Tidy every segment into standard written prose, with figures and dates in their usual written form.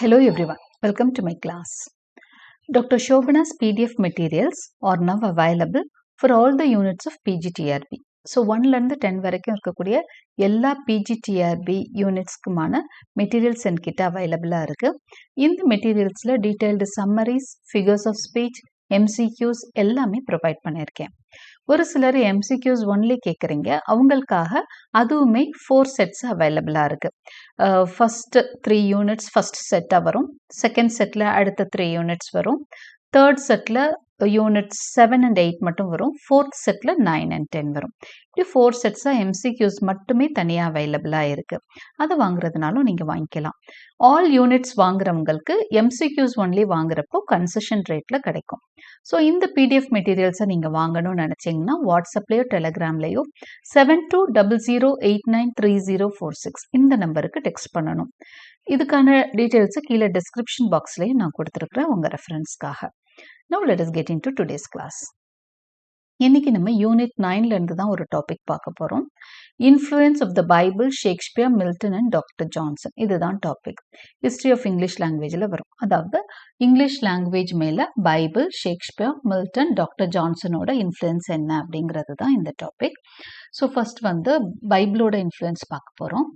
Hello everyone, welcome to my class. Dr. Shobhana's PDF materials are now available for all the units of PGTRB. So 1 இருந்து 10 வரைக்கும் இருக்கக்கூடிய எல்லா PGTRB யூனிட்ஸ்க்குமான materials என்கிட்ட அவைலபிளாக இருக்குது. இந்த மெட்டீரியல்ஸில் detailed summaries, figures of speech, MCQs எல்லாமே ப்ரொவைட் பண்ணியிருக்கேன். ஒரு சிலர் MCQs ஒன்லி கேட்குறீங்க, அவங்களுக்காக அதுவுமே 4 செட்ஸ் அவைலபிளாக இருக்குது. ஃபஸ்ட்டு 3 யூனிட்ஸ் ஃபஸ்ட் செட்டாக வரும், செகண்ட் செட்டில் அடுத்த 3 யூனிட்ஸ் வரும், தேர்ட் செட்டில் யூனிட்ஸ் 7 and 8 மட்டும் வரும், ஃபோர்த் செட்டில் 9 and 10 வரும். இப்படி 4 செட்ஸாக MCQs மட்டுமே தனியாக அவைலபிளாக இருக்குது. அதை வாங்குறதுனாலும் நீங்கள் வாங்கிக்கலாம். ஆல் யூனிட்ஸ் வாங்குறவங்களுக்கு MCQs ஒன்லி வாங்குறப்போ கன்செஷன் ரேட்டில் கிடைக்கும். ஸோ இந்த PDF மெட்டீரியல்ஸை நீங்கள் வாங்கணும்னு நினச்சிங்கன்னா வாட்ஸ்அப்லேயோ டெலகிராம்லேயோ 7200893046 இந்த நம்பருக்கு டெக்ஸ்ட் பண்ணணும். இதுக்கான டீட்டெயில்ஸை கீழே டிஸ்கிரிப்ஷன் பாக்ஸ்லேயும் நான் கொடுத்துருக்குறேன் உங்கள் ரெஃபரன்ஸ்க்காக. Now let us get into today's class. இன்னைக்கு நம்ம யூனிட் 9ல இருந்து தான் ஒரு டாபிக் பார்க்க போறோம். Influence of the Bible, Shakespeare, Milton and doctor Johnson. இதுதான் டாபிக். ஹிஸ்டரி ஆஃப் இங்கிலீஷ் லாங்குவேஜில் வரும். அதாவது இங்கிலீஷ் லாங்குவேஜ் மேல பைபிள், ஷேக்ஸ்பியர், மில்டன், டாக்டர் ஜான்சனோட இன்ஃப்ளூயன்ஸ் என்ன அப்படிங்கிறது தான் இந்த டாபிக். ஸோ ஃபர்ஸ்ட் வந்து பைபிளோட இன்ஃப்ளூயன்ஸ் பார்க்க போகிறோம்.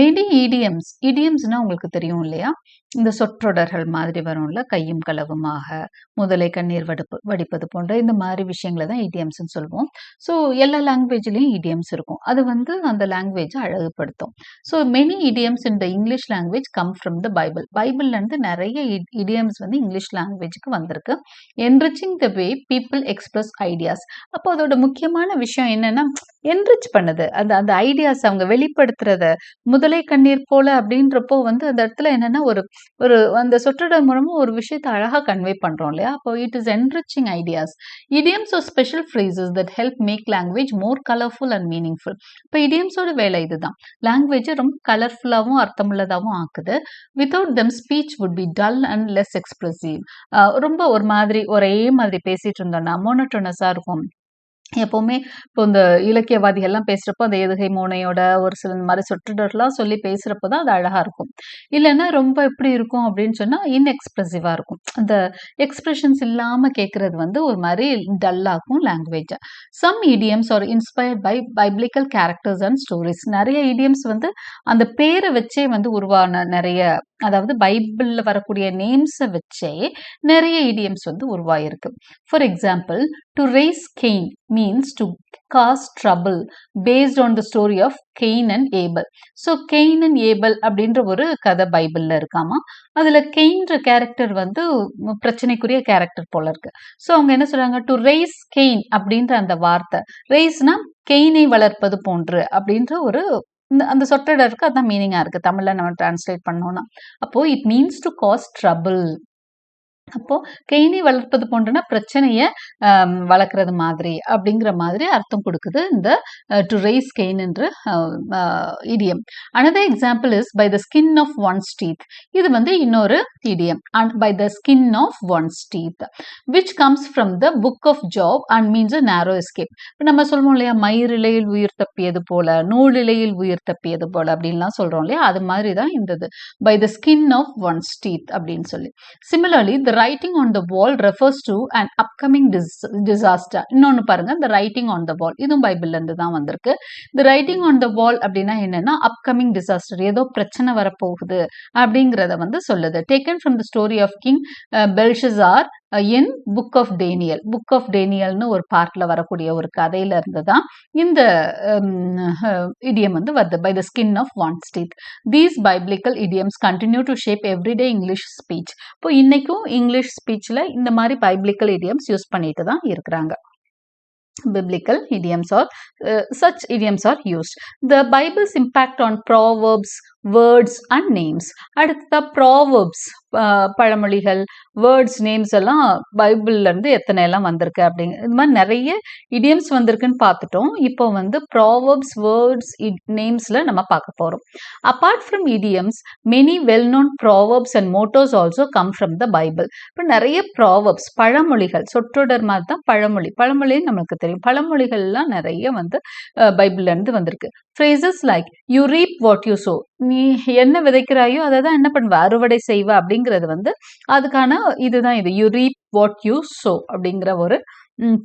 மெனி இடியம்ஸ், இடியம்ஸ்னா உங்களுக்கு தெரியும் இல்லையா, இந்த சொற்றொடர்கள் மாதிரி வரும்ல, கையும் களவுமாக, முதலை கண்ணீர் வடிப்பது போன்ற இந்த மாதிரி விஷயங்களை தான் இடியம்ஸ்ன்னு சொல்லுவோம். ஸோ எல்லா லாங்குவேஜ்லேயும் இடியம்ஸ் இருக்கும். அது வந்து அந்த லாங்குவேஜை அழகுபடுத்தும். So many idioms in the English language come from the Bible. பைபிள்லேருந்து நிறைய இடியம்ஸ் வந்து இங்கிலீஷ் லாங்குவேஜுக்கு வந்திருக்கு. Enriching the way people express ideas. அப்போ அதோட முக்கியமான விஷயம் என்னன்னா, என்ரிச் பண்ணுது, அந்த அந்த ஐடியாஸ் அவங்க வெளிப்படுத்துறத. முதலை கண்ணீர் போல அப்படின்றப்போ வந்து அந்த இடத்துல என்னன்னா ஒரு ஒரு அந்த சொற்றொடர் மூலமா ஒரு விஷயத்தை அழகா கன்வே பண்றோம் இல்லையா. அப்போ it is enriching ideas. Idioms are special phrases that help make language more colourful and meaningful. இப்போ இடியம்ஸோட வேலை இதுதான், லாங்குவேஜை ரொம்ப கலர்ஃபுல்லாகவும் அர்த்தமுள்ளதாகவும் ஆக்குது. Without them speech would be dull and less expressive. ரொம்ப ஒரு மாதிரி ஒரே மாதிரி பேசிட்டு இருந்தோம்னா மோனோட்டோனஸா இருக்கும். எப்போவுமே இப்போ இந்த இலக்கியவாதிகள்லாம் பேசுகிறப்போ அந்த எதுகை மோனையோட ஒரு சில இந்த மாதிரி சொற்றொடர்லாம் சொல்லி பேசுகிறப்போ தான் அது அழகாக இருக்கும். இல்லைன்னா ரொம்ப எப்படி இருக்கும் அப்படின்னு சொன்னால் இன்எக்ஸ்பிரசிவாக இருக்கும். அந்த எக்ஸ்பிரஷன்ஸ் இல்லாமல் கேட்குறது வந்து ஒரு மாதிரி டல்லாகும் லாங்குவேஜை. Some idioms are inspired by biblical characters and stories. நிறைய இடியம்ஸ் வந்து அந்த பேரை வச்சே வந்து உருவான நிறைய, அதாவது பைபிளில் வரக்கூடிய நேம்ஸை வச்சே நிறைய இடியம்ஸ் வந்து உருவாயிருக்கு. For example, to raise Cain means to cause trouble based on the story of Cain and Abel. So Cain and Abel அப்படின்ற ஒரு கதை பைபிள்ல இருக்காமா. அதுல கெயின்ற கேரக்டர் வந்து பிரச்சனைக்குரிய கேரக்டர் போல இருக்கு. ஸோ அவங்க என்ன சொல்றாங்க, டு ரேஸ் கெயின் அப்படின்ற அந்த வார்த்தை, ரேஸ்னா கெயினை வளர்ப்பது போன்று அப்படின்ற ஒரு அந்த சொற்றொடருக்கு அதான் மீனிங்கா இருக்கு தமிழ்ல நம்ம டிரான்ஸ்லேட் பண்ணோம்னா. அப்போ it means to cause trouble. அப்போ கெயினை வளர்ப்பது போன்றனா பிரச்சனையை வளர்க்கறது மாதிரி அப்படிங்கிற மாதிரி அர்த்தம் கொடுக்குது இந்த டு ரேஸ் கெயின் என்ற இடியம். Another example is by the skin of one's teeth. இது வந்து இன்னொரு idiom, by the skin of one's teeth, which comes from the book of Job and means a narrow escape. இப்போ நம்ம சொல்லுவோம் இல்லையா, மயிரிழையில் உயிர் தப்பியது போல, நூலிழையில் உயிர் தப்பியது போல அப்படின்லாம் சொல்றோம் இல்லையா, அது மாதிரி தான் இருந்தது, by the skin of one's teeth அப்படின்னு சொல்லி. Similarly the writing on the wall refers to an upcoming disaster. இன்னொன்னு பாருங்க, the writing on the wall இதுவும் பைபிள்ல இருந்து தான் வந்திருக்கு. the writing on the wall அப்படின்னா என்னன்னா, upcoming disaster, ஏதோ பிரச்சனை வரப்போகுது அப்படிங்கிறத வந்து சொல்லுது. taken from the story of King Belshazzar in Book of Daniel. Book of Danielனு ஒரு பார்ட்ல வரக்கூடிய ஒரு கதையில இருந்து தான் இந்த இடியம் வந்து வருது, by the skin of one's teeth. These biblical idioms continue to shape everyday English speech. இப்போ இன்னைக்கும் இங்கிலீஷ் ஸ்பீச்ல இந்த மாதிரி பைபிளிக்கல் idioms யூஸ் பண்ணிட்டு தான் இருக்கிறாங்க. Biblical idioms or such idioms are used. The Bible's impact on proverbs, words and names. அடுத்த proverbs. பழமொழிகள், words names எல்லாம் பைபிள்ல இருந்து எத்தனை எல்லாம் வந்திருக்கு அப்படிங்க இது மாதிரி நிறைய இடியம்ஸ் வந்திருக்குன்னு பார்த்துட்டோம். இப்போ வந்து ப்ராவர்ப்ஸ், வேர்ட்ஸ், நேம்ஸ்ல நம்ம பார்க்க போறோம். Apart from idioms, many well-known proverbs and mottos also come from the Bible. இப்போ நிறைய ப்ராவர்ப்ஸ், பழமொழிகள், சொற்றொடர் மாதிரி தான் பழமொழி நம்மளுக்கு தெரியும். பழமொழிகள்லாம் நிறைய வந்து பைபிள்ல இருந்து வந்திருக்கு. phrases like you reap what you sow, நீ என்ன விதைக்கிறாயோ அதை தான் என்ன பண்ணுவ, அறுவடை செய்வ அப்படிங்கிறது வந்து அதுக்கான இதுதான் இது. you reap what you sow அப்படிங்கிற ஒரு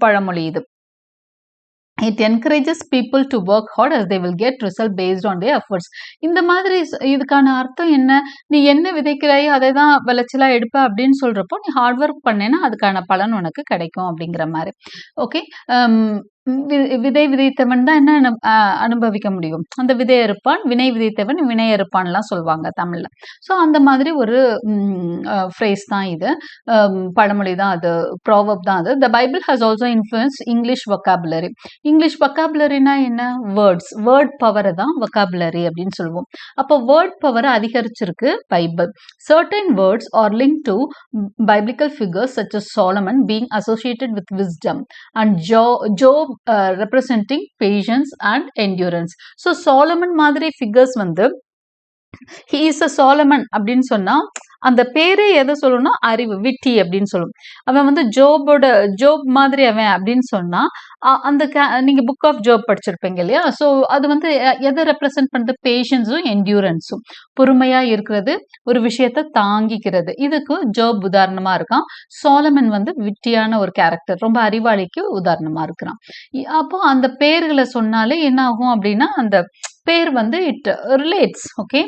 பழமொழி இது. It encourages people to work hard as they will get result based on their efforts. இந்த மாதிரி இதுக்கான அர்த்தம் என்ன, நீ என்ன விதைக்கிறாயோ அதை தான் விளைச்சலா எடுப்ப அப்படின்னு சொல்றப்போ நீ ஹார்ட் ஒர்க் பண்ணேன்னா அதுக்கான பலன் உனக்கு கிடைக்கும் அப்படிங்கிற மாதிரி. ஓகே, விதை விதைத்தவன் தான் என்ன அனுபவிக்க முடியும், அந்த விதை இருப்பான், வினை விதைத்தவன் வினை இருப்பான்லாம் சொல்லுவாங்க தமிழ்ல. ஸோ அந்த மாதிரி ஒரு ஃப்ரேஸ் தான் இது, பழமொழி தான் அது, ப்ராவர்ப் தான் அது. The Bible has also influence English vocabulary. English வொக்காபுலரினா என்ன, வேர்ட்ஸ், வேர்ட் பவரை தான் வொக்காபுலரி அப்படின்னு சொல்லுவோம். அப்போ வேர்ட் பவரை அதிகரிச்சிருக்கு Bible. Certain words are linked to biblical figures such as Solomon being associated with wisdom and Job representing patience and endurance. So Solomon மாதிரி figures வந்து he is a Solomon அப்படின்னு சொன்னா அந்த பேரே எதை சொல்லணும்னா அறிவு, விட்டி அப்படின்னு சொல்லும். அவன் வந்து ஜோப் மாதிரி அவன் அப்படின்னு சொன்னா அந்த நீங்க புக் ஆஃப் ஜோப் படிச்சிருப்பீங்க இல்லையா. ஸோ அது வந்து எதை ரெப்ரசென்ட் பண்ணுறது, பேஷன்ஸும் என்டியூரன்ஸும், பொறுமையா இருக்கிறது, ஒரு விஷயத்த தாங்கிக்கிறது. இதுக்கு ஜோப் உதாரணமா இருக்கான். சோலமன் வந்து விட்டியான ஒரு கேரக்டர், ரொம்ப அறிவாளிக்கு உதாரணமா இருக்கிறான். அப்போ அந்த பேர்களை சொன்னாலே என்ன ஆகும் அப்படின்னா அந்த பேர் வந்து it relates. Okay,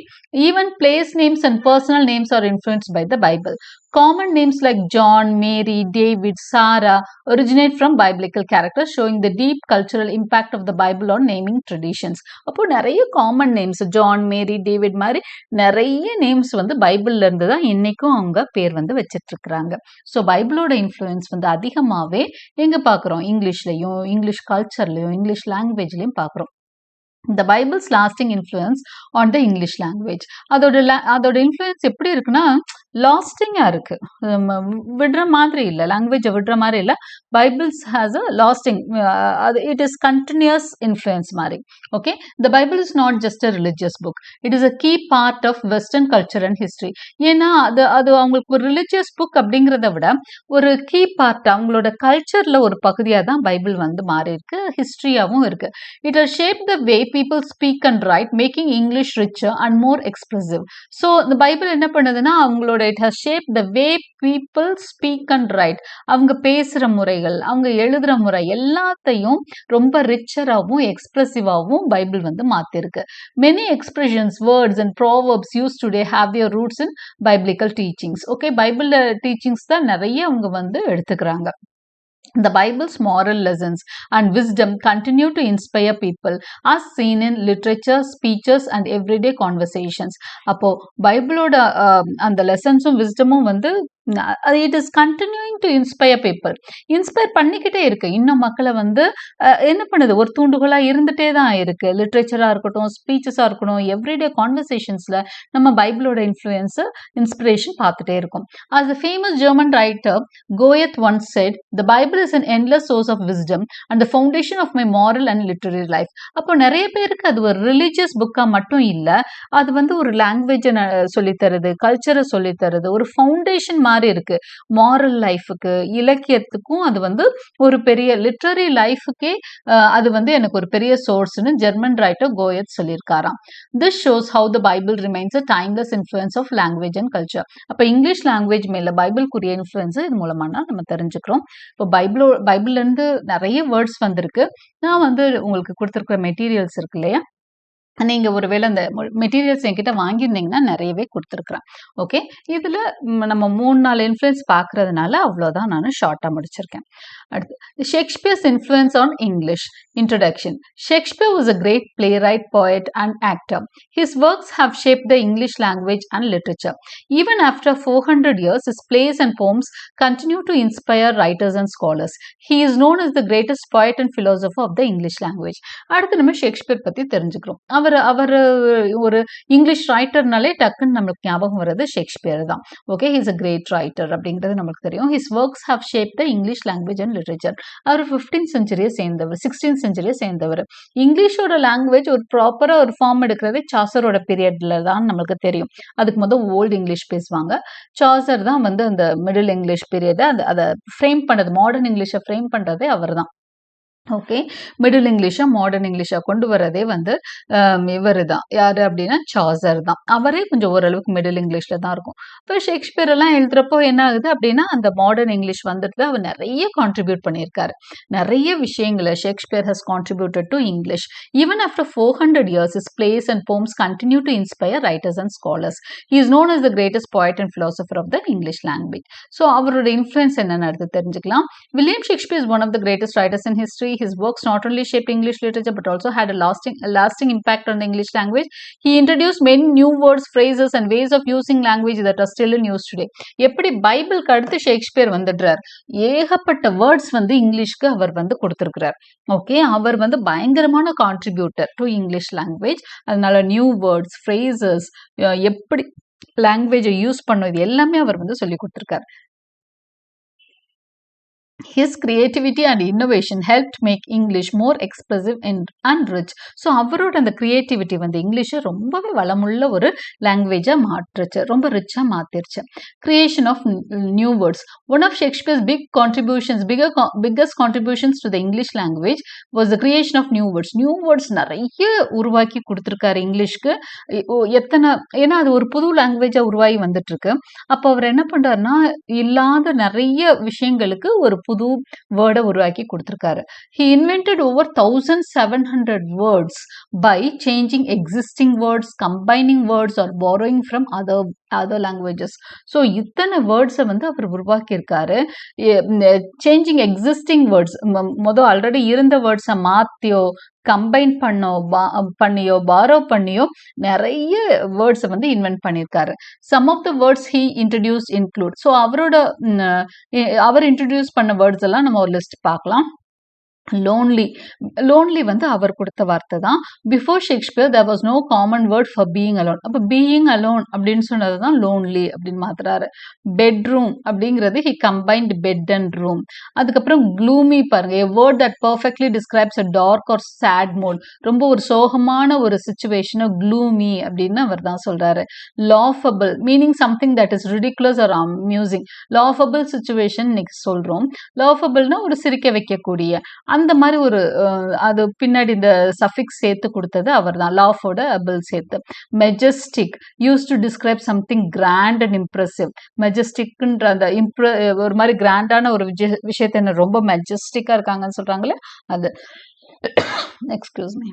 even place names and personal names are influenced by the Bible. Common names like John, Mary, David, Sarah originate from biblical characters, showing the deep cultural impact of the Bible on naming traditions. அப்போ நிறைய common names, John, மேரி, David மாதிரி நிறைய names வந்து பைபிள்ல இருந்து தான் இன்னைக்கும் அவங்க பேர் வந்து வச்சிட்டு இருக்கிறாங்க. ஸோ பைபிளோட இன்ஃப்ளூயன்ஸ் வந்து அதிகமாகவே எங்க பார்க்குறோம், இங்கிலீஷ்லையும், இங்கிலீஷ் கல்ச்சர்லையும், இங்கிலீஷ் லாங்குவேஜ்லையும் பார்க்குறோம். The Bible's lasting influence on the English language. அதோட இன்ஃப்ளூயன்ஸ் எப்படி இருக்குன்னா லாஸ்டிங்கா இருக்கு, விடுற மாதிரி இல்லை, லாங்குவேஜை விடுற மாதிரி இல்லை. Bibles has a lasting, it is continuous influence மாதிரி. Okay, the Bible is not just a religious book, it is a key part of western culture and history. ஏன்னா அது அவங்களுக்கு ஒரு ரிலிஜியஸ் புக் அப்படிங்கிறத விட ஒரு கீ பார்ட், அவங்களோட கல்ச்சர்ல ஒரு பகுதியாக தான் பைபிள் வந்து மாறி இருக்கு, ஹிஸ்ட்ரியாகவும் இருக்கு. It has shape the way people speak and write, making English richer and more expressive. So the Bible என்ன பண்ணுதுன்னா அவங்களோட it has shaped the way people speak and write. அவங்க பேசுற முறைகள், அவங்க எழுதுற முறை எல்லாத்தையும் ரொம்ப ரிச்சராகவும் எக்ஸ்பிரசிவாகவும் பைபிள் வந்து மாத்திருக்கு. Many expressions, words and proverbs used today have their roots in biblical teachings. Okay, Bible teachings தான் நிறைய அவங்க வந்து எடுத்துக்கிறாங்க. The Bible's moral lessons and wisdom continue to inspire people as seen in literature, speeches and everyday conversations. அப்போ பைபிளோட அந்த லெசன்ஸும் விஸ்டமும் வந்து it is continuing to inspire people. Inspire பண்ணிக்கிட்டே இருக்கு, இன்னும் மக்களை வந்து என்ன பண்ணுது, ஒரு தூண்டுகோலா இருந்துட்டே தான் இருக்கு. லிட்ரேச்சரா இருக்கட்டும், ஸ்பீச்சஸா இருக்கட்டும், எவ்ரிடே கான்வர்சேஷன்ஸ்ல நம்ம பைபிளோட இன்ஃப்ளூயன்ஸ், இன்ஸ்பிரேஷன் பார்த்துட்டே இருக்கும். As the famous German writer Goethe once said, the Bible is an endless source of wisdom and the foundation of my moral and literary life. அப்போ நிறைய பேருக்கு அது ஒரு ரிலீஜியஸ் புக்கா மட்டும் இல்லை, அது வந்து ஒரு லாங்குவேஜை சொல்லித்தருது, கல்ச்சரை சொல்லித்தருது, ஒரு ஃபவுண்டேஷன் மாதிரி இருக்கு. மாரல் லைஃபுக்கு, இலக்கியத்துக்கும் அது வந்து ஒரு பெரிய லிட்ரரி லைஃபுக்கே அது வந்து எனக்கு ஒரு பெரிய சோர்ஸ்னு ஜெர்மன் ரைட்டர் கோயத் சொல்லியிருக்காராம். This shows how the Bible remains a timeless influence of language and culture. அப்போ இங்கிலீஷ் லாங்குவேஜ் மேல பைபிள்க்குரிய இன்ஃப்ளூயன்ஸ் இது மூலமா நம்ம தெரிஞ்சுக்கிறோம். இப்போ பைபிள்ல இருந்து நிறைய வேர்ட்ஸ் வந்திருக்கு. நான் வந்து உங்களுக்கு கொடுத்துருக்கிற மெட்டீரியல்ஸ் இருக்கு இல்லையா, நீங்கள் ஒருவேளை அந்த மெட்டீரியல்ஸ் என்கிட்ட வாங்கியிருந்தீங்கன்னா நிறையவே கொடுத்துருக்குறேன். ஓகே, இதில் நம்ம 3-4 இன்ஃப்ளூயன்ஸ் பார்க்குறதுனால அவ்வளோதான் நான் ஷார்ட்டாக முடிச்சிருக்கேன். அடுத்து, Shakespeare's influence on English. Introduction. Shakespeare was a great playwright, poet and actor. His works have shaped the English language and literature. Even after 400 years, his plays and poems continue to inspire writers and scholars. He is known as the greatest poet and philosopher of the English language. அடுத்து நம்ம Shakespeare பற்றி தெரிஞ்சுக்கிறோம். அவர் அவர் ஒரு English ரைட்டர்னாலே டக்குன்னு நம்மளுக்கு ஞாபகம் வர்றது Shakespeare தான். Okay, he's a great writer அப்படிங்கிறது நமக்கு தெரியும். His works have shape the English language and literature. அவர் 15th செஞ்சுரியை சேர்ந்தவர், 16th செஞ்சுரியை சேர்ந்தவர். இங்கிலீஷோட லாங்குவேஜ் ஒரு ப்ராப்பரா ஒரு ஃபார்ம் எடுக்கிறதே சாசரோட பீரியட்ல தான் நம்மளுக்கு தெரியும். அதுக்கு முதல் ஓல்டு இங்கிலீஷ் பேசுவாங்க. சாசர் தான் வந்து அந்த மிடில் இங்கிலீஷ் பீரியட் அதை ஃப்ரேம் பண்ணது, மாடர்ன் இங்கிலீஷை ஃப்ரேம் பண்றதே அவர் தான். ஓகே, மிடில் இங்கிலீஷா மாடர்ன் இங்கிலீஷா கொண்டு வரதே வந்து இவர் தான். யாரு அப்படின்னா சாசர் தான். அவரே கொஞ்சம் ஓரளவுக்கு மிடில் இங்கிலீஷ்ல தான் இருக்கும். இப்போ ஷேக்ஸ்பியர் எல்லாம் எழுதுறப்போ என்ன ஆகுது அப்படின்னா அந்த மாடர்ன் இங்கிலீஷ் வந்துட்டு அவர் நிறைய கான்ட்ரிபியூட் பண்ணியிருக்காரு. நிறைய விஷயங்களை Shakespeare has contributed to English. Even after 400 years his plays and poems continue to inspire writers and scholars. He is known as the greatest poet and philosopher of the English language. So அவரோட influence என்னன்னு அடுத்து தெரிஞ்சுக்கலாம். William Shakespeare is one of the greatest writers in history. His works not only shaped English literature but also had a lasting impact on the English language. He introduced many new words, phrases and ways of using language that are still in use today. எப்படி பைபிளுக்கு அடுத்து Shakespeare வந்துடுறார், ஏகப்பட்ட words வந்து இங்கிலீஷ்க்கு அவர் வந்து கொடுத்திருக்கிறார். Okay, அவர் வந்து பயங்கரமான contributor to English language. அதனால new words, phrases, எப்படி லாங்குவேஜை யூஸ் பண்ணும், இது எல்லாமே அவர் வந்து சொல்லி கொடுத்திருக்காரு. His creativity and innovation helped make English more expressive and rich. So அவரோட அந்த கிரியேட்டிவிட்டி வந்து இங்கிலீஷை ரொம்பவே வளமுள்ள ஒரு லாங்குவேஜாக மாற்றுச்சு, ரொம்ப ரிச்சாக மாற்றிருச்சு. Creation of new words. One of Shakespeare's biggest contributions to the English language was the creation of new words. New words நிறைய உருவாக்கி கொடுத்துருக்காரு இங்கிலீஷ்க்கு. எத்தனை, ஏன்னா அது ஒரு புது லாங்குவேஜாக உருவாகி வந்துட்டு இருக்கு. அப்போ அவர் என்ன பண்ணுறாருன்னா இல்லாத நிறைய விஷயங்களுக்கு ஒரு புது வேர்டை உருவாக்கி கொடுத்திருக்காரு. He invented over 1700 words by changing existing words, combining words or borrowing from other languages. So இத்தனை வேர்ட்ஸை வந்து அவர் உருவாக்கி இருக்காரு. சேஞ்சிங் எக்ஸிஸ்டிங் வேர்ட்ஸ், ஆல்ரெடி இருந்த வேர்ட்ஸை மாத்தியோ கம்பைன் பண்ணியோ பாரோ பண்ணியோ நிறைய வேர்ட்ஸை வந்து இன்வென்ட் பண்ணியிருக்காரு. Some of the words he introduce include. So அவர் இன்ட்ரடியூஸ் பண்ண வேர்ட்ஸ் எல்லாம் நம்ம ஒரு லிஸ்ட் பார்க்கலாம். லோன்லி வந்து அவர் கொடுத்த வார்த்தை தான். Before Shakespeare there was no common word for being alone. அப்போ being alone அப்படின்னு சொன்னது தான் லோன்லி அப்படின்னு மாத்துறாரு. பெட்ரூம் அப்படிங்கிறது he combined bed and room. அதுக்கப்புறம் gloomy பாருங்க, a word that perfectly describes a dark or sad mood. ரொம்ப ஒரு சோகமான ஒரு சிச்சுவேஷனை gloomy அப்படின்னு அவர் தான் சொல்றாரு. laughable meaning something that is ridiculous or amusing. laughable situation இன்னைக்கு சொல்றோம். laughableனா ஒரு சிரிக்க வைக்கக்கூடிய அந்த மாதிரி ஒரு அது பின்னாடி இந்த சஃபிக்ஸ் சேர்த்து கொடுத்தது அவர் தான். லாஃபோட அபிள் சேர்த்து. Majestic use to describe something grand and impressive. மெஜஸ்டிக்ன்ற அந்த ஒரு மாதிரி கிராண்டான ஒரு விஷயத்த என்ன ரொம்ப மெஜஸ்டிக்கா இருக்காங்கன்னு சொல்றாங்களே அது. Excuse me.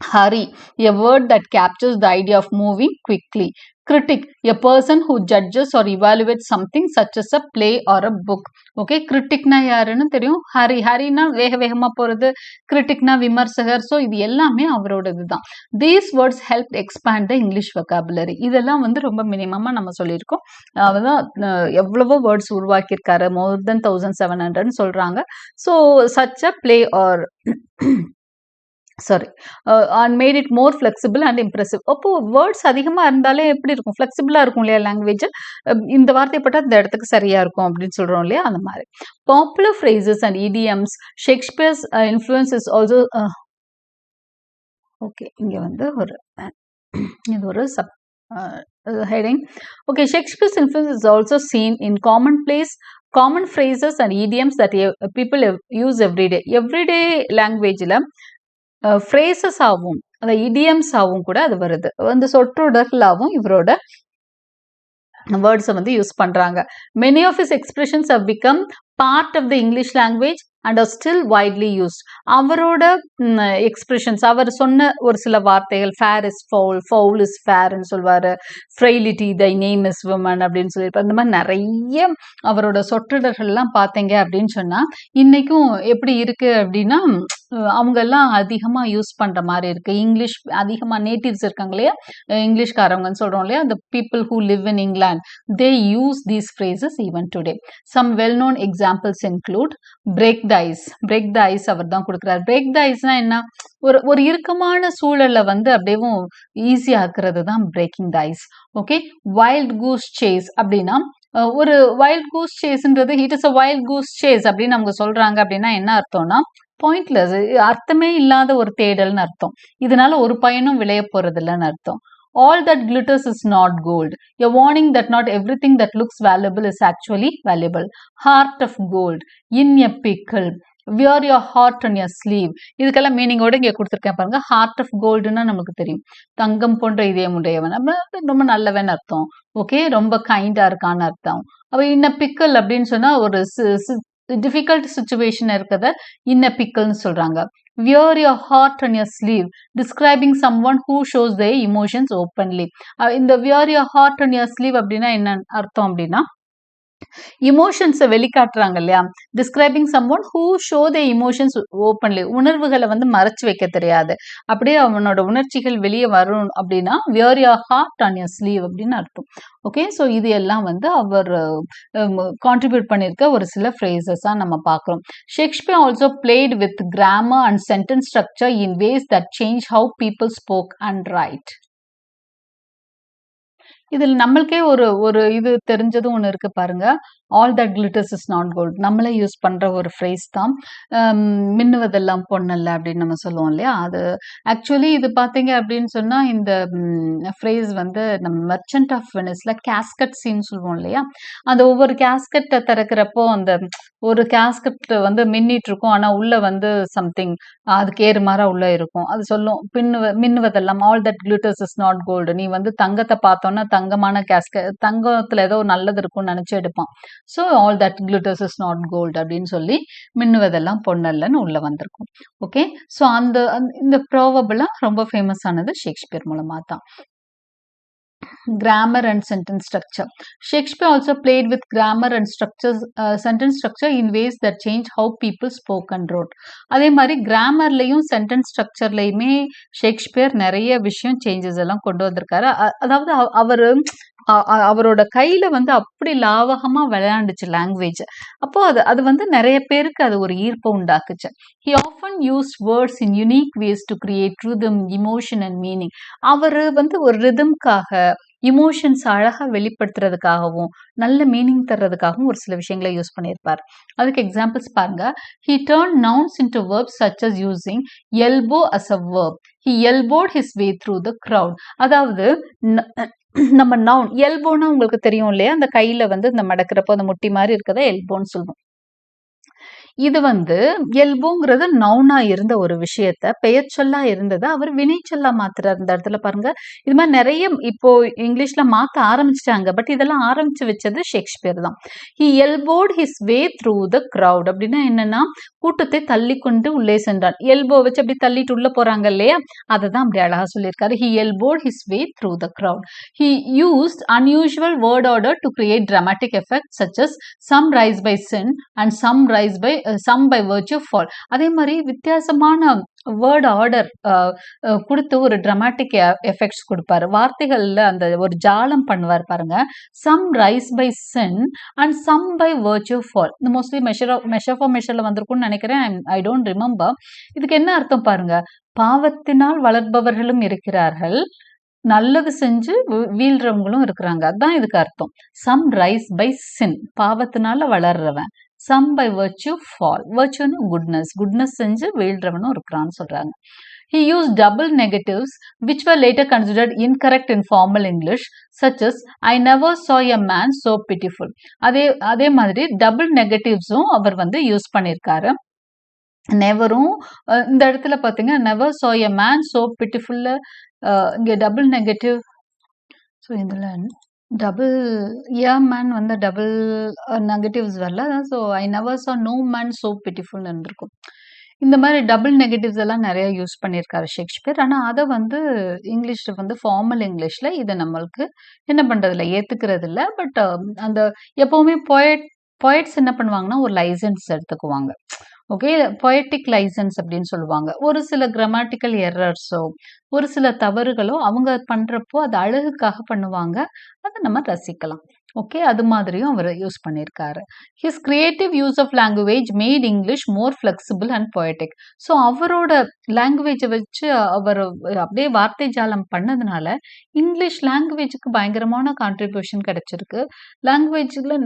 Hurry, a word that captures the idea of moving quickly. Critic, a person who judges or evaluates something such as a play or a book. Okay, criticனா யாருன்னு தெரியும். ஹரினா வேகமா போறது, கிரிட்டிக்னா விமர்சகர். ஸோ இது எல்லாமே அவரோட இதுதான். These words helped expand the English vocabulary. இதெல்லாம் வந்து ரொம்ப மினிமமா நம்ம சொல்லியிருக்கோம். அவதான் எவ்வளவோ வேர்ட்ஸ் உருவாக்கியிருக்காரு, more than 1700 சொல்றாங்க. So such a play or and made it more flexible and impressive. அப்போ வேர்ட்ஸ் அதிகமா இருந்தாலே எப்படி இருக்கும், ஃபிளெக்சிபிளா இருக்கும் இல்லையா லாங்குவேஜ். இந்த வார்த்தை பட்டா இந்த இடத்துக்கு சரியா இருக்கும் அப்படின்னு சொல்றோம் இல்லையா, அந்த மாதிரி. Popular phrases and idioms. Shakespeare's influence is also okay, இங்க வந்து இது ஒரு sub heading. Okay, Shakespeare's influence is also seen in common phrases and idioms that people use everyday languageல phrases ஆகும், அந்த idioms ஆகும் கூட அது வருது. அந்த சொற்றொடர்களாகவும் இவரோட வேர்ட்ஸை வந்து யூஸ் பண்றாங்க. Many of his expressions have become part of the English language and are still widely used. அவரோட எக்ஸ்பிரஷன்ஸ், அவர் சொன்ன ஒரு சில வார்த்தைகள், fair is foul, foul is fair ன்னு சொல்வாரு, frailty, thy name is woman அப்படின்னு சொல்லியிருப்பாரு. இந்த மாதிரி நிறைய அவரோட சொற்றொடர்கள்லாம் பார்த்தீங்க அப்படின்னு சொன்னா இன்னைக்கும் எப்படி இருக்கு அப்படின்னா அவங்க எல்லாம் அதிகமா யூஸ் பண்ற மாதிரி இருக்கு. இங்கிலீஷ் அதிகமா நேட்டிவ்ஸ் இருக்காங்க இல்லையா, இங்கிலீஷ்காரவங்கன்னு சொல்றோம் இல்லையா, the people who live in England, they use these phrases even today. Some well-known examples include break the ice. Break the ice அவர் தான் கொடுக்குறாரு. பிரேக் த ஐஸ்னா என்ன? ஒரு இறுக்கமான சூழல்ல வந்து அப்படியேவும் ஈஸியா ஆக்குறது தான் breaking the ice. Okay. Wild goose chase அப்படின்னா ஒரு வைல்ட் கூஸ் சேஸ்ன்றது it is a wild goose chase அப்படின்னு நமக்கு சொல்றாங்க அப்படின்னா என்ன அர்த்தம்னா பாயிண்ட்லெஸ், அர்த்தமே இல்லாத ஒரு தேடல்னு அர்த்தம். இதனால ஒரு பயனும் விளைய போறது இல்லைன்னு அர்த்தம். All that glitters is not gold. A warning that not everything that looks valuable is actually valuable. Heart of gold. In a pickle. Wear your heart on your sleeve. இதுக்கெல்லாம் மீனிங்கோட இங்கே கொடுத்துருக்கேன் பாருங்க. ஹார்ட் ஆஃப் கோல்டுன்னா நமக்கு தெரியும். தங்கம் போன்ற இதயம் உடையவன். ரொம்ப நல்லவன் அர்த்தம். ஓகே. ரொம்ப கைண்டா இருக்கான்னு அர்த்தம். அப்ப இன்ன பிக்கல் அப்படின்னு சொன்னா ஒரு டிஃபிகல்ட் சுச்சுவேஷன் இருக்கிறத இன்ன பிக்கல்னு சொல்றாங்க. Wear your heart on your sleeve, describing someone who shows their emotions openly. இந்த wear your heart on your sleeve அப்படின்னா என்ன அர்த்தம் அப்படின்னா இமோஷன்ஸை வெளிக்காட்டுறாங்க இல்லையா? Describing someone who show the emotions openly. உணர்வுகளை வந்து மறைச்சு வைக்க தெரியாது. அப்படியே அவனோட உணர்ச்சிகள் வெளியே வரும் அப்படின்னா wear your heart on your sleeve அப்படின்னு அர்த்தம். ஓகே. ஸோ இது எல்லாம் வந்து அவர் கான்ட்ரிபியூட் பண்ணியிருக்க ஒரு சில ஃப்ரேசஸா நம்ம பார்க்குறோம். Shakespeare also played with grammar and sentence structure in ways that change how people spoke and write. இதில் நம்மளுக்கே ஒரு இது தெரிஞ்சதும் ஒன்று இருக்கு பாருங்க. All that glitters is not gold. நம்மளே யூஸ் பண்ற ஒரு ஃப்ரேஸ் தான். மின்னுவதெல்லாம் பொன்னல்ல அப்படின்னு நம்ம சொல்லுவோம் இல்லையா? அது ஆக்சுவலி இது பார்த்தீங்க அப்படின்னு சொன்னா இந்த ஃப்ரேஸ் வந்து நம்ம மெர்ச்சன்ட் ஆஃப் வெனிஸ்ல கேஸ்கட் சீன் சொல்லுவோம் இல்லையா? அந்த ஒவ்வொரு கேஸ்கட்டை திறக்கிறப்போ அந்த ஒரு கேஸ்கட் வந்து மின்னிட்டு இருக்கும். ஆனா உள்ள வந்து சம்திங் அதுக்கு ஏறு மாறா உள்ள இருக்கும். அது சொல்லும் மின்னுவதெல்லாம் all that glitters is not gold. நீ வந்து தங்கத்தை பார்த்தோன்னா தங்கமான தங்கத்துல ஏதோ நல்லது இருக்கும்னு நினைச்சு எடுப்பான். So all that glitters is not gold அப்படின்னு சொல்லி மின்னுவதெல்லாம் பொன்னல்லன்னு உள்ள வந்திருக்கும். ஓகே. ஸோ இந்த ப்ரோவபிளா ரொம்ப ஃபேமஸ் ஆனது ஷேக்ஸ்பியர் மூலமா தான். Grammar and sentence structure. Shakespeare also played with grammar and sentence structure in ways that change how people spoke and wrote. அதே மாதிரி கிராமர்லையும் சென்டென்ஸ் ஸ்ட்ரக்சர்லையுமே ஷேக்ஸ்பியர் நிறைய விஷயம் சேஞ்சஸ் எல்லாம் கொண்டு வந்திருக்காரு. அதாவது அவரோட கையில வந்து அப்படி லாவகமா விளையாண்டுச்சு லாங்குவேஜ். அப்போ அது வந்து நிறைய பேருக்கு அது ஒரு ஈர்ப்பை உண்டாக்குச்சு. He often used words in unique ways to create rhythm, emotion and meaning. அவரு வந்து ஒரு ரிதம்காக இமோஷன்ஸ் அழகா வெளிப்படுத்துறதுக்காகவும் நல்ல மீனிங் தர்றதுக்காகவும் ஒரு சில விஷயங்களை யூஸ் பண்ணியிருப்பார். அதுக்கு எக்ஸாம்பிள்ஸ் பாருங்க. He turned nouns into verbs such as using elbow as a verb. He elbowed his way through the crowd. அதாவது நம்ம நவுன் எல்போனா உங்களுக்கு தெரியும் இல்லையா? அந்த கையில வந்து இந்த மடக்கிறப்போ அந்த முட்டி மாதிரி இருக்கிறத எல்போன்னு சொல்லுவோம். இது வந்து எல்போங்கிறது நவுனா இருந்த ஒரு விஷயத்த பெயர் சொல்லா இருந்தது அவர் வினைச்சொல்லா மாத்துறாரு. இந்த இடத்துல பாருங்க. இது மாதிரி நிறைய இப்போ இங்கிலீஷ்ல மாத்த ஆரம்பிச்சிட்டாங்க. பட் இதெல்லாம் ஆரம்பிச்சு வச்சது ஷேக்ஸ்பியர் தான். He elbowed his way through the crowd. அப்படின்னா என்னன்னா கூட்டத்தை தள்ளி கொண்டு உள்ளே சென்றான். எல்போ வச்சு அப்படி தள்ளிட்டு உள்ள போறாங்க இல்லையா? அதை தான் அப்படி அழகா சொல்லியிருக்காரு. He elbowed his way through the crowd. He used unusual word order to create dramatic effects such as some rise by sin and some by virtue fall. அதே மாதிரி வித்தியாசமான வேர்ட் ஆர்டர் கொடுத்து ஒரு dramatic எஃபெக்ட்ஸ் கொடுப்பாரு. வார்த்தைகள்ல அந்த ஒரு ஜாலம் பண்ணுவார் பாருங்க. some rise by sin and some by virtue fall. இந்த மோஸ்ட்லி மெஷர் ஃபார் மெஷர்ல வந்திருக்கும்னு நினைக்கிறேன். I don't remember. இதுக்கு என்ன அர்த்தம் பாருங்க. பாவத்தினால் வளர்பவர்களும் இருக்கிறார்கள், நல்லது செஞ்சு வீழ்றவங்களும் இருக்கிறாங்க. அதுதான் இதுக்கு அர்த்தம். சம் ரைஸ் பை சின், பாவத்தினால வளர்றவன். Some by virtue fall. virtueனா குட்னஸ் செஞ்சு வீழ்றவனும் இருக்கிறான்னு சொல்றாங்க. He used double negatives which were later considered incorrect in formal English, such as I never saw a man so pitiful. அதே மாதிரி டபுள் நெகட்டிவ்ஸும் அவர் வந்து யூஸ் பண்ணியிருக்காரு. நெவரும் இந்த இடத்துல பார்த்தீங்க never saw a man so pitiful. இங்கே டபுள் நெகட்டிவ். ஸோ இதில் double man வந்து டபுள் நெகட்டிவ்ஸ் வரல. So I never saw no man so pitiful இருந்திருக்கும். இந்த மாதிரி டபுள் நெகட்டிவ்ஸ் எல்லாம் நிறைய யூஸ் பண்ணியிருக்காரு ஷேக்ஸ்பியர். ஆனால் அதை வந்து இங்கிலீஷில் வந்து ஃபார்மல் இங்கிலீஷில் இதை நம்மளுக்கு என்ன பண்ணுறதில்ல, ஏற்றுக்கிறது இல்லை. பட் அந்த எப்போவுமே பொயட்ஸ் என்ன பண்ணுவாங்கன்னா ஒரு லைசன்ஸ் எடுத்துக்குவாங்க. ஓகே. பொயட்டிக் லைசன்ஸ் அப்படின்னு சொல்லுவாங்க. ஒரு சில கிராமட்டிக்கல் எரர்ஸோ ஒரு சில தவறுகளோ அவங்க பண்றப்போ அது அழகுக்காக பண்ணுவாங்க. அத நம்ம ரசிக்கலாம். ஓகே. அது மாதிரியும் அவரு யூஸ் பண்ணியிருக்காரு. His creative use of language made English more flexible and poetic. So அவரோட லாங்குவேஜ வச்சு அவரு அப்படியே வார்த்தை ஜாலம் பண்ணதுனால, இங்கிலீஷ் லாங்குவேஜுக்கு பயங்கரமான கான்ட்ரிபியூஷன் கிடைச்சிருக்கு. லாங்குவேஜ்ல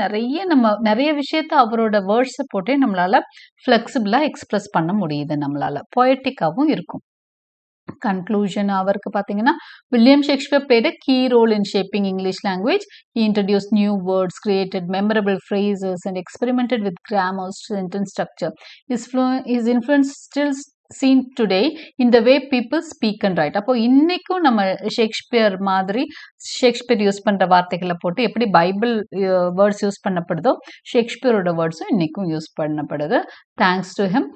நெறைய விஷயத்த அவரோட வேர்ட்ஸ போட்டே நம்மளால ஃப்ளெக்சிபிளா எக்ஸ்பிரஸ் பண்ண முடியுது நம்மளால. பொயட்டிக்காவும் இருக்கும். கன்க்ளூஷன் அவருக்கு பார்த்தீங்கன்னா, William Shakespeare played a key role in shaping English language. He introduced new words, created memorable phrases, and experimented with grammar, sentence structure. His influence still seen today in the way people speak and write. அப்போ இன்னைக்கும் நம்ம Shakespeare மாதிரி Shakespeare use பண்ற வார்த்தைகளை போட்டு எப்படி Bible words use பண்ணப்படுதோ, ஷேக்ஸ்பியரோட வேர்ட்ஸும் இன்னைக்கும் யூஸ் பண்ணப்படுது. Thanks to him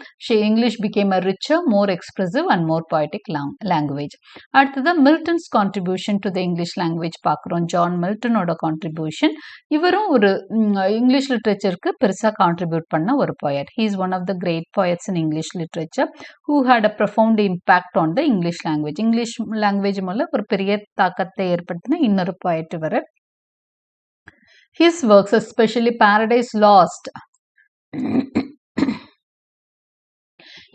English became a richer, more expressive and more poetic language. அடுத்தது Milton's contribution to the English language பார்க்குறோம். ஜான் மில்டனோட கான்ட்ரிபியூஷன். இவரும் ஒரு இங்கிலீஷ் லிட்ரேச்சருக்கு பெருசாக கான்ட்ரிபியூட் பண்ண ஒரு poet. He is one of the great poets in English literature who had a profound impact on the English language. English language மேல ஒரு பெரிய தாக்கத்தை ஏற்படுத்தின இன்னொரு poet இவர். His works, especially Paradise Lost,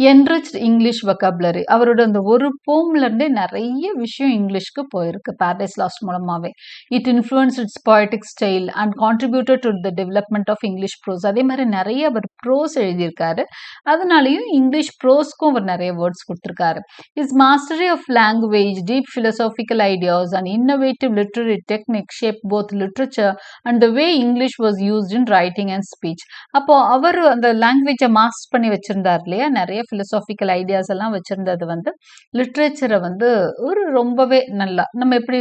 enriched English vocabulary. அவரோட அந்த ஒரு போம்ல இருந்தே நிறைய விஷயம் இங்கிலீஷ்க்கு போயிருக்கு பாரடைஸ் லாஸ்ட் மூலமாவே. It influence its poetic style and contributed to the development of English prose. அதே மாதிரி நிறைய அவர் ப்ரோஸ் எழுதியிருக்காரு. அதனாலையும் இங்கிலீஷ் ப்ரோஸ்க்கும் அவர் நிறைய வேர்ட்ஸ் கொடுத்துருக்காரு. His mastery of language, deep philosophical ideas and innovative literary technique shape both literature and the way English was used in writing and speech. அப்போ அவர் அந்த லாங்குவேஜை மாஸ்டர் பண்ணி வச்சிருந்தார் இல்லையா, நிறைய philosophical ஐடியாஸ் எல்லாம் வச்சிருந்தது வந்து லிட்ரேச்சரை வந்து ஒரு ரொம்பவே நல்லா நம்ம எப்படி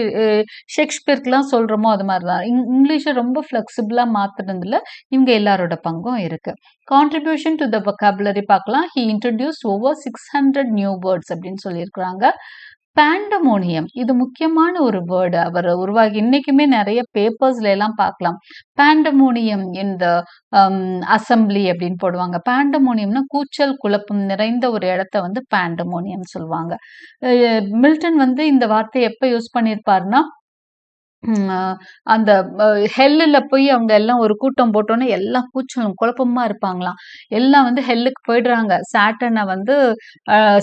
ஷேக்ஸ்பியர்க்குலாம் சொல்றோமோ அது மாதிரி தான் இங்கிலீஷை ரொம்ப ஃப்ளெக்சிபிளா மாத்துறதுல இவங்க எல்லாரோட பங்கும் இருக்கு. கான்ட்ரிபியூஷன் டு த vocabulary பார்க்கலாம். he introduced over 600 new words அப்படின்னு சொல்லியிருக்கிறாங்க. பேண்டமோனியம் இது முக்கியமான ஒரு வேர்டு அவர் உருவாகி இன்னைக்குமே நிறைய பேப்பர்ஸ்ல எல்லாம் பார்க்கலாம். பேண்டமோனியம் இந்த அசம்பிளி அப்படின்னு போடுவாங்க. பேண்டமோனியம்னா கூச்சல் குழப்பம் நிறைந்த ஒரு இடத்த வந்து பேண்டமோனியம் சொல்லுவாங்க. மில்டன் வந்து இந்த வார்த்தையை எப்ப யூஸ் பண்ணியிருப்பாருன்னா, அந்த ஹெல்லில் போய் அவங்க எல்லாம் ஒரு கூட்டம் போட்டோன்னே எல்லாம் கூச்சலும் குழப்பமா இருப்பாங்களாம். எல்லாம் வந்து ஹெல்லுக்கு போயிடுறாங்க.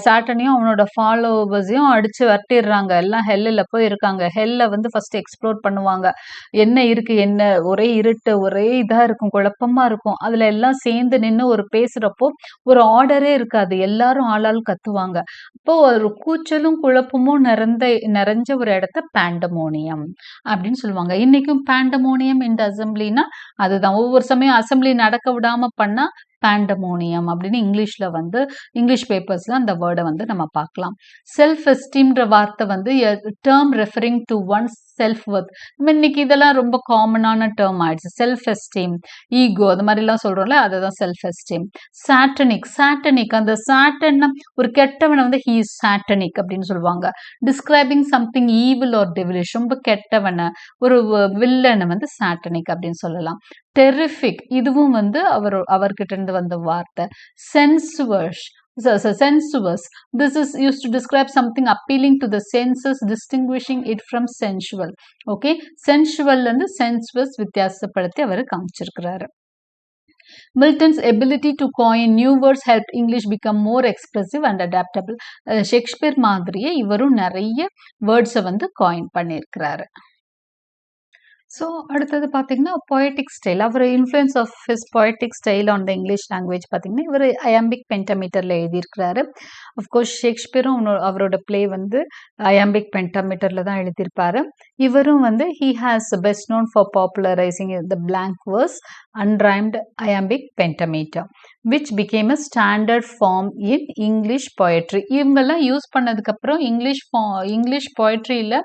சாட்டனையும் அவனோட ஃபாலோவர்ஸையும் அடிச்சு வரட்டிடுறாங்க. எல்லாம் ஹெல்லில் போய் இருக்காங்க. ஹெல்ல வந்து ஃபர்ஸ்ட் எக்ஸ்ப்ளோர் பண்ணுவாங்க. என்ன இருக்கு, என்ன ஒரே இருட்டு, ஒரே இதா இருக்கும், குழப்பமா இருக்கும். அதுல எல்லாம் சேர்ந்து நின்று ஒரு பேசுறப்போ ஒரு ஆர்டரே இருக்காது. எல்லாரும் ஆளால் கத்துவாங்க. அப்போ ஒரு கூச்சலும் குழப்பமும் நிறைஞ்ச ஒரு இடத்த பேண்டமோனியம் அப்படின்னு சொல்லுவாங்க. இன்னைக்கும் பேண்டமோனியம் இந்த அசம்பிளினா அதுதான். ஒவ்வொரு சமயம் அசம்பிளி நடக்க விடாம பண்ணா பேண்டமோனியம் அப்படின்னு இங்கிலீஷ்ல வந்து இங்கிலீஷ் பேப்பர்ஸ்ல அந்த வேர்டை வந்து நம்ம பார்க்கலாம். செல்ஃப் எஸ்டீம்ன்ற வார்த்தை வந்து term referring to one self worth. இன்னைக்கு இதெல்லாம் ரொம்ப காமனான டேர்ம் ஆயிடுச்சு. செல்ஃப் எஸ்டீம், ஈகோ, அது மாதிரி எல்லாம் சொல்றோம்ல, அதுதான் செல்ஃப் எஸ்டீம். சாட்டனிக் அந்த சாட்டன்னா ஒரு கெட்டவனை வந்து ஹீ இஸ் சாட்டனிக் அப்படின்னு சொல்லுவாங்க. Describing something evil or devilish, ரொம்ப கெட்டவனை, ஒரு வில்லனை வந்து சாட்டனிக் அப்படின்னு சொல்லலாம். டெரிஃபிக் இதுவும் வந்து அவர்கிட்ட இருந்து வந்த வார்த்தை. sensuous, this is used to describe something appealing to the senses, distinguishing it from sensual. okay, sensual and sensuous வித்தியாசப்படுத்தி அவர் காமிச்சிருக்கிறாரு. Milton's ability to coin new words helped English become more expressive and adaptable. Shakespeare மாதிரியே இவரும் நிறைய வேர்ட்ஸை வந்து coin பண்ணியிருக்கிறாரு. So அடுத்தது பார்த்தீங்கன்னா பொயட்டிக் ஸ்டைல். அவர் influence of his poetic style on the English language பார்த்தீங்கன்னா இவர் அயாம்பிக் பென்டாமீட்டரில் எழுதியிருக்கிறாரு. அஃப்கோர்ஸ் ஷேக்ஸ்பியரும் அவரோட பிளே வந்து அயாம்பிக் பென்டாமீட்டரில் தான் எழுதியிருப்பாரு. இவரும் வந்து he has best known for popularising the blank verse unrhymed iambic pentameter which became a standard form in English poetry. இவங்கெல்லாம் யூஸ் பண்ணதுக்கப்புறம் இங்கிலீஷ் பொயட்ரியில்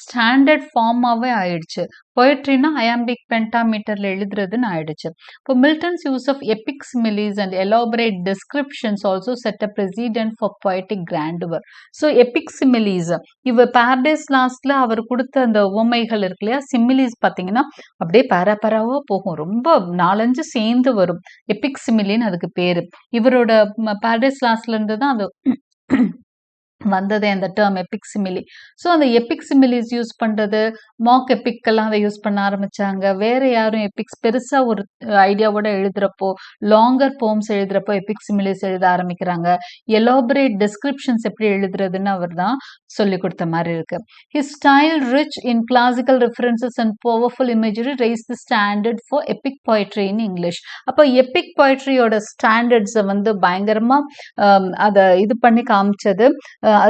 ஸ்டாண்டர்ட் ஃபார்மாகவே ஆயிடுச்சு. பொயட்ரினா அயாம்பிக் பென்டாமீட்டரில் எழுதுறதுன்னு ஆயிடுச்சு. இப்போ Milton's use of epic similes and elaborate descriptions also set a precedent for poetic grandeur. So epic similes இவர் பாரடைஸ் லாஸ்ட்ல அவர் கொடுத்த அந்த உவமைகள் இருக்கு இல்லையா, சிமிலிஸ் பார்த்தீங்கன்னா அப்படியே பரபரவா போகும், ரொம்ப 4-5 சேர்ந்து வரும். எபிக் சிமிலின்னு அதுக்கு பேரு. இவரோட பாரடைஸ் லாஸ்ட்ல இருந்து தான் அது வந்ததே அந்த டேர்ம் எபிக் சிமிலி. ஸோ அந்த எபிக் சிமிலிஸ் யூஸ் பண்றது, மாக் எபிக்கெல்லாம் அதை யூஸ் பண்ண ஆரம்பிச்சாங்க. வேற யாரும் எபிக்ஸ் பெருசா ஒரு ஐடியாவோட எழுதுறப்போ, லாங்கர் போம்ஸ் எழுதுறப்போ எபிக் சிமிலிஸ் எழுத ஆரம்பிக்கிறாங்க. எலாபரேட் டிஸ்கிரிப்ஷன்ஸ் எப்படி எழுதுறதுன்னு அவர் தான் சொல்லிக் கொடுத்த மாதிரி இருக்கு. His style rich in classical references and powerful imagery raised the standard for epic poetry in English. அப்போ எபிக் poetryயோட ஸ்டாண்டர்ட்ஸை வந்து பயங்கரமா அதை இது பண்ணி காமிச்சது,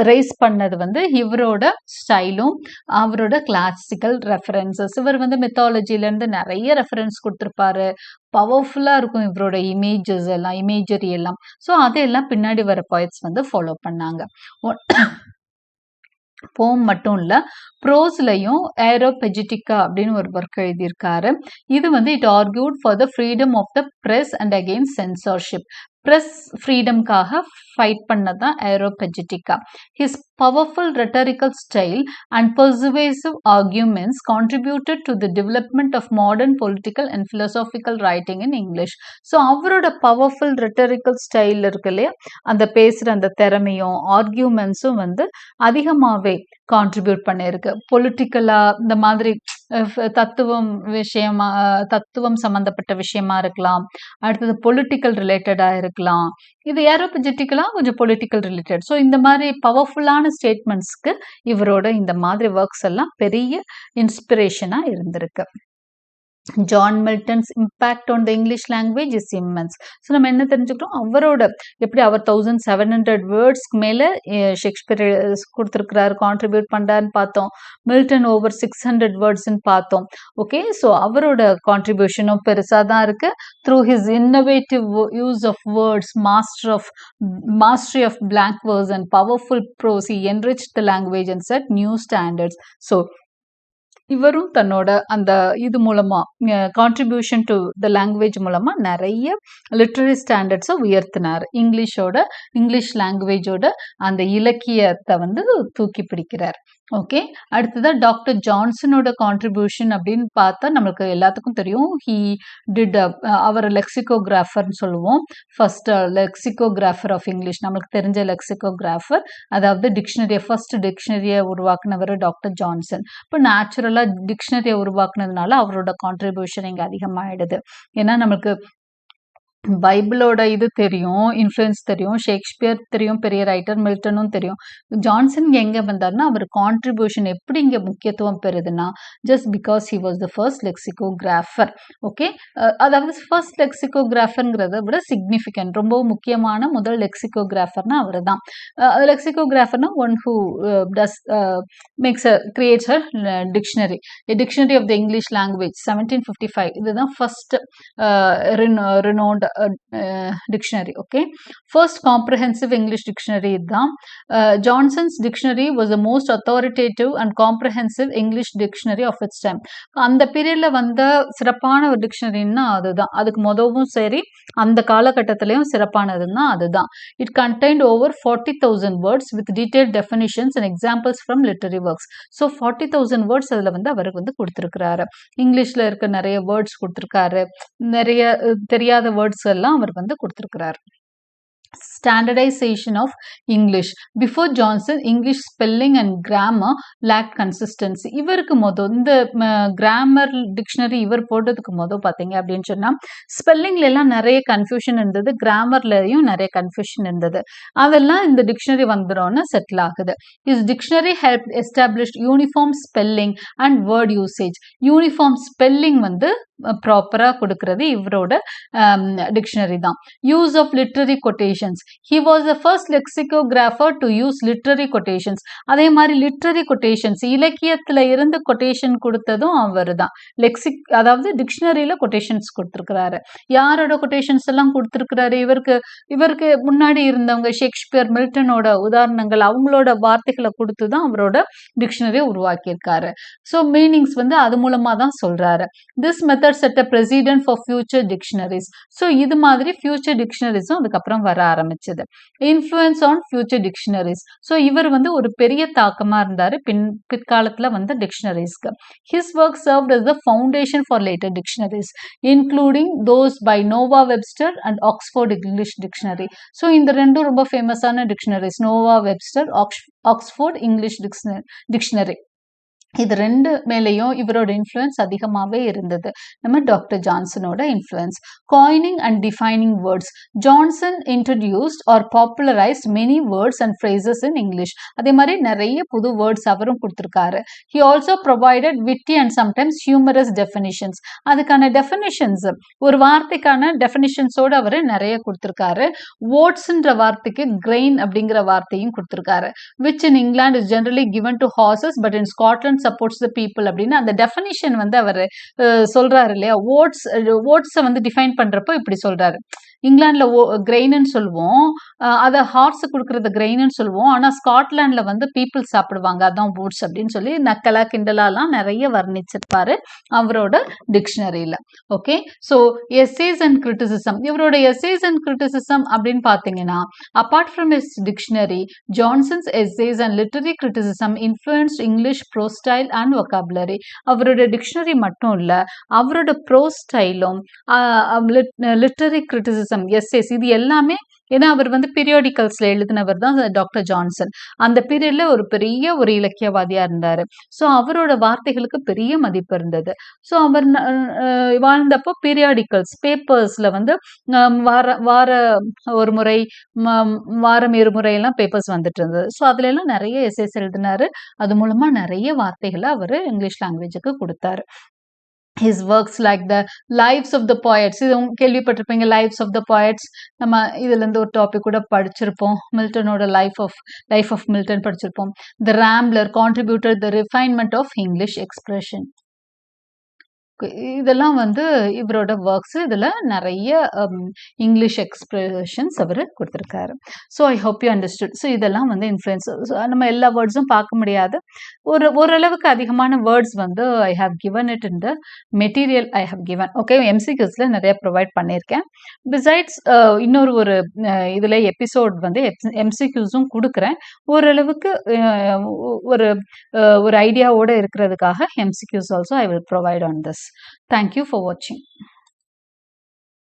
ரைஸ் பண்ணது வந்து இவரோட ஸ்டைலும் அவரோட கிளாசிக்கல் ரெஃபரன்சஸ். இவர் வந்து மித்தாலஜிலேருந்து நிறைய ரெஃபரன்ஸ் கொடுத்துருப்பாரு. பவர்ஃபுல்லாக இருக்கும் இவரோட இமேஜஸ் எல்லாம், இமேஜரி எல்லாம். ஸோ அதையெல்லாம் பின்னாடி வர பாய்ட்ஸ் வந்து ஃபாலோ பண்ணாங்க. போம் மட்டும் இல்லை, ப்ரோஸ்லையும் ஏரோபெஜிட்டிகா அப்படின்னு ஒரு ஒர்க் எழுதியிருக்காரு. இது வந்து it argued for the freedom of the press and against censorship. Press ஃப்ரீடம்காக ஃபைட் பண்ணதான் Areopagitica. His powerful rhetorical style and persuasive arguments contributed to the development of modern political and philosophical writing in English. So அவரோட powerful rhetorical style இருக்கு இல்லையா, அந்த பேசுகிற அந்த திறமையும் ஆர்கியூமெண்ட்ஸும் வந்து அதிகமாகவே கான்ட்ரிபியூட் பண்ணியிருக்கு. பொலிட்டிக்கலாக இந்த மாதிரி தத்துவம் சம்மந்தப்பட்ட விஷயமா இருக்கலாம், அடுத்தது பொலிட்டிக்கல் ரிலேட்டடாக இருக்கலாம். இது ஏரோபெஜிட்டிக்கலாக கொஞ்சம் பொலிட்டிக்கல் ரிலேட்டட். ஸோ இந்த மாதிரி பவர்ஃபுல்லான ஸ்டேட்மெண்ட்ஸ்க்கு இவரோட இந்த மாதிரி ஒர்க்ஸ் எல்லாம் பெரிய இன்ஸ்பிரேஷனாக இருந்திருக்கு. John Milton's impact on the English language is immense. So நம்ம என்ன தெரிஞ்சுக்கிறோம், அவரோட எப்படி அவர் 1700 வேர்ட்ஸ்க்கு மேலே ஷேக்ஸ்பியர் கொடுத்துருக்கிறாரு, கான்ட்ரிபியூட் பண்ணுறாருன்னு பார்த்தோம். மில்டன் ஓவர் 600 வேர்ட்ஸ்ன்னு பார்த்தோம். ஓகே, ஸோ அவரோட கான்ட்ரிபியூஷனும் பெருசாக தான் இருக்கு. Through his innovative use of words, mastery of blank verse and powerful prose, he enriched the language and set new standards. So இவரும் தன்னோட அந்த இது மூலமா கான்ட்ரிபியூஷன் டு த லாங்குவேஜ் மூலமா நிறைய லிட்ரரி ஸ்டாண்டர்ட்ஸை உயர்த்தினார். இங்கிலீஷ் லாங்குவேஜோட அந்த இலக்கியத்தை வந்து தூக்கி பிடிக்கிறார். ஓகே, அடுத்ததான் டாக்டர் ஜான்சனோட கான்ட்ரிபியூஷன் அப்படின்னு பார்த்தா நம்மளுக்கு எல்லாத்துக்கும் தெரியும். ஹீ டிட் அவர் லெக்சிகோகிராஃபர்னு சொல்லுவோம். ஃபர்ஸ்ட் லெக்சிகோகிராஃபர் ஆஃப் இங்கிலீஷ், நம்மளுக்கு தெரிஞ்ச லெக்சிகோகிராஃபர், அதாவது ஃபர்ஸ்ட் டிக்ஷனரியை உருவாக்குனவர் டாக்டர் ஜான்சன். இப்போ நேச்சுரலாக டிக்ஷனரியை உருவாக்குனதுனால அவரோட கான்ட்ரிபியூஷன் இங்கே அதிகமாகிடுது. ஏன்னா நம்மளுக்கு பைபிளோட இது தெரியும், இன்ஃப்ளூயன்ஸ் தெரியும், ஷேக்ஸ்பியர் தெரியும், பெரிய ரைட்டர் மில்டனும் தெரியும். ஜான்சன் எங்கே வந்தார்னா அவர் கான்ட்ரிபியூஷன் எப்படி இங்கே முக்கியத்துவம் பெறுதுன்னா, just because he was the first lexicographer. Okay, அதாவது ஃபர்ஸ்ட் லெக்சிகோகிராஃபருங்கிறத விட சிக்னிஃபிகண்ட், ரொம்ப முக்கியமான முதல் லெக்சிகோகிராஃபர்னா அவர் தான். லெக்சிகோகிராஃபர்னா one who does creates a dictionary of the English language 1755. இதுதான் first renowned dictionary. Okay, first comprehensive English dictionary தான். Johnson's dictionary was the most authoritative and comprehensive English dictionary of its time. அந்த பீரியட்ல வந்த சிறப்பான ஒரு டிக்ஷனரின்னா அதுதான். அதுக்கு முதவும் சரி அந்த காலகட்டத்திலையும் சிறப்பானதுன்னா அதுதான். It contained over 40,000 words with detailed definitions and examples from literary works. So 40,000 words அதில் வந்து அவருக்கு வந்து கொடுத்துருக்கிறாரு. இங்கிலீஷ்ல இருக்க நிறைய வேர்ட்ஸ் கொடுத்துருக்காரு, நிறைய தெரியாத வேர்ட்ஸ் எல்லாம் அவர் வந்து கொடுத்துருக்கிறார். Standardization of English. Before Johnson, English spelling and grammar lacked consistency. இவருக்கு மொதல் இந்த கிராமர் டிக்ஷனரி இவர் போட்டதுக்கு மொதல் பார்த்தீங்க அப்படின்னு சொன்னால் ஸ்பெல்லிங்ல எல்லாம் நிறைய கன்ஃபியூஷன் இருந்தது, கிராமர்லையும் நிறைய கன்ஃபியூஷன் இருந்தது. அதெல்லாம் இந்த டிக்ஷனரி வந்துடும்னு செட்டில் ஆகுது. Is dictionary help established uniform spelling and word usage. Uniform spelling வந்து ப்ராப்பராக கொடுக்கறது இவரோட டிக்ஷனரி தான். Use of literary quotations. He was the first lexicographer to use literary quotations. அதே மாதிரி லிட்ரரி கொட்டேஷன்ஸ், இலக்கியத்தில் இருந்து கொட்டேஷன் கொடுத்ததும் அவர் தான். அதாவது டிக்ஷனரியில் கொட்டேஷன்ஸ் கொடுத்துருக்கிறாரு. யாரோட கொட்டேஷன்ஸ் எல்லாம் கொடுத்துருக்கிறாரு? இவருக்கு முன்னாடி இருந்தவங்க ஷேக்ஸ்பியர், மில்டனோட உதாரணங்கள், அவங்களோட வார்த்தைகளை கொடுத்து தான் அவரோட டிக்ஷனரியை உருவாக்கியிருக்காரு. ஸோ மீனிங்ஸ் வந்து அது மூலமாக தான் சொல்கிறாரு. This method author set a precedent for future dictionaries. So இது மாதிரி ஃபியூச்சர் டிக்ஷனரிஸும் அதுக்கப்புறம் வர ஆரம்பிச்சது. Influence on future dictionaries. So இவர் வந்து ஒரு பெரிய தாக்கமா இருந்தாரு பிற்காலத்துல வந்த டிக்ஷனரிஸ்க்கு. His work served as the foundation for later dictionaries, including those by Nova Webster and Oxford English Dictionary. So இந்த ரெண்டும் ரொம்ப ஃபேமஸான dictionaries, Noah Webster, Oxford English dictionary. இது ரெண்டு மேலேயும் இவரோட இன்ஃப்ளூயன்ஸ் அதிகமாகவே இருந்தது. நம்ம டாக்டர் ஜான்சனோட influence. Coining and defining words. Johnson introduced or popularised many words and phrases in English. அதே மாதிரி நிறைய புது வேர்ட்ஸ் அவரும் கொடுத்துருக்காரு. He also provided witty and sometimes humorous definitions. அதுக்கான டெஃபினிஷன்ஸ், ஒரு வார்த்தைக்கான டெஃபினிஷன்ஸோடு அவர் நிறைய கொடுத்துருக்காரு. ஓட்ஸ்ன்ற வார்த்தைக்கு கிரெயின் அப்படிங்கிற வார்த்தையும் கொடுத்துருக்காரு. Which in England is generally given to horses but in Scotland supports the people அப்படின்னு அந்த டெஃபினிஷன் வந்து அவர் சொல்றாரு இல்லையா. ஓட்ஸை வந்து டிஃபைன் பண்றப்போ இப்படி சொல்றாரு. இங்கிலாந்துல கிரெயின்னு சொல்லுவோம், அதை ஹார்ஸ் கொடுக்கறது கிரெயின்னு சொல்லுவோம். ஆனா ஸ்காட்லாண்ட்ல வந்து பீப்புள் சாப்பிடுவாங்க, அதான் ஓட்ஸ் அப்படின்னு சொல்லி நக்கலா கிண்டலாலாம் நிறைய வர்ணிச்சிருப்பாரு அவரோட டிக்ஷனரியில. Okay, so essays and criticism. இவரோட எஸ்ஸேஸ் அண்ட் கிரிட்டிசிசம் அப்படின்னு பார்த்தீங்கன்னா, apart from his dictionary, Johnson's essays and literary criticism influenced English prose style and vocabulary. அவரோட டிக்ஷனரி மட்டும் இல்ல, அவரோட ப்ரோஸ் ஸ்டைலும் லிட்டரரி கிரிட்டிசிசம், எஸ்ஸேஸ், இது எல்லாமே, ஏன்னா அவர் வந்து பீரியாடிக்கல்ஸ்ல எழுதினவர் தான் டாக்டர் ஜான்சன். அந்த பீரியட்ல ஒரு பெரிய ஒரு இலக்கியவாதியா இருந்தாரு. ஸோ அவரோட வார்த்தைகளுக்கு பெரிய மதிப்பு இருந்தது. ஸோ அவர் வாழ்ந்தப்போ பீரியாடிக்கல்ஸ் பேப்பர்ஸ்ல வந்து வார ஒரு முறை, வாரம் இருமுறை எல்லாம் பேப்பர்ஸ் வந்துட்டு இருந்தது. ஸோ அதுல எல்லாம் நிறைய எஸ்ஸேஸ் எழுதினாரு. அது மூலமா நிறைய வார்த்தைகளை அவர் இங்கிலீஷ் லாங்குவேஜுக்கு கொடுத்தாரு. His works like the lives of the poets, இது கேள்விப்பட்டிருப்பீங்க, lives of the poets. நம்ம இதுல இருந்து ஒரு டாபிக் கூட படிச்சிருப்போம், மில்டனோட லைஃப் ஆஃப் மில்டன் படிச்சிருப்போம். The Rambler contributed the refinement of English expression. இதெல்லாம் வந்து இவரோட ஒர்க்ஸ். இதுல நிறைய இங்கிலீஷ் எக்ஸ்பிரஷன்ஸ் அவர் கொடுத்துருக்காரு. So I hope you understood. So இதெல்லாம் வந்து இன்ஃப்ளூயன்ஸ். நம்ம எல்லா வேர்ட்ஸும் பார்க்க முடியாது. ஓரளவுக்கு அதிகமான வேர்ட்ஸ் வந்து I have given it in the material I have given. Okay, எம்சிக்யூஸ்ல நிறைய ப்ரொவைட் பண்ணியிருக்கேன். பிசைட்ஸ் இன்னொரு இதுல எபிசோட் வந்து எம்சிக்யூஸும் கொடுக்குறேன். ஓரளவுக்கு ஒரு ஐடியாவோட இருக்கிறதுக்காக MCQs also I will provide on this. Thank you for watching.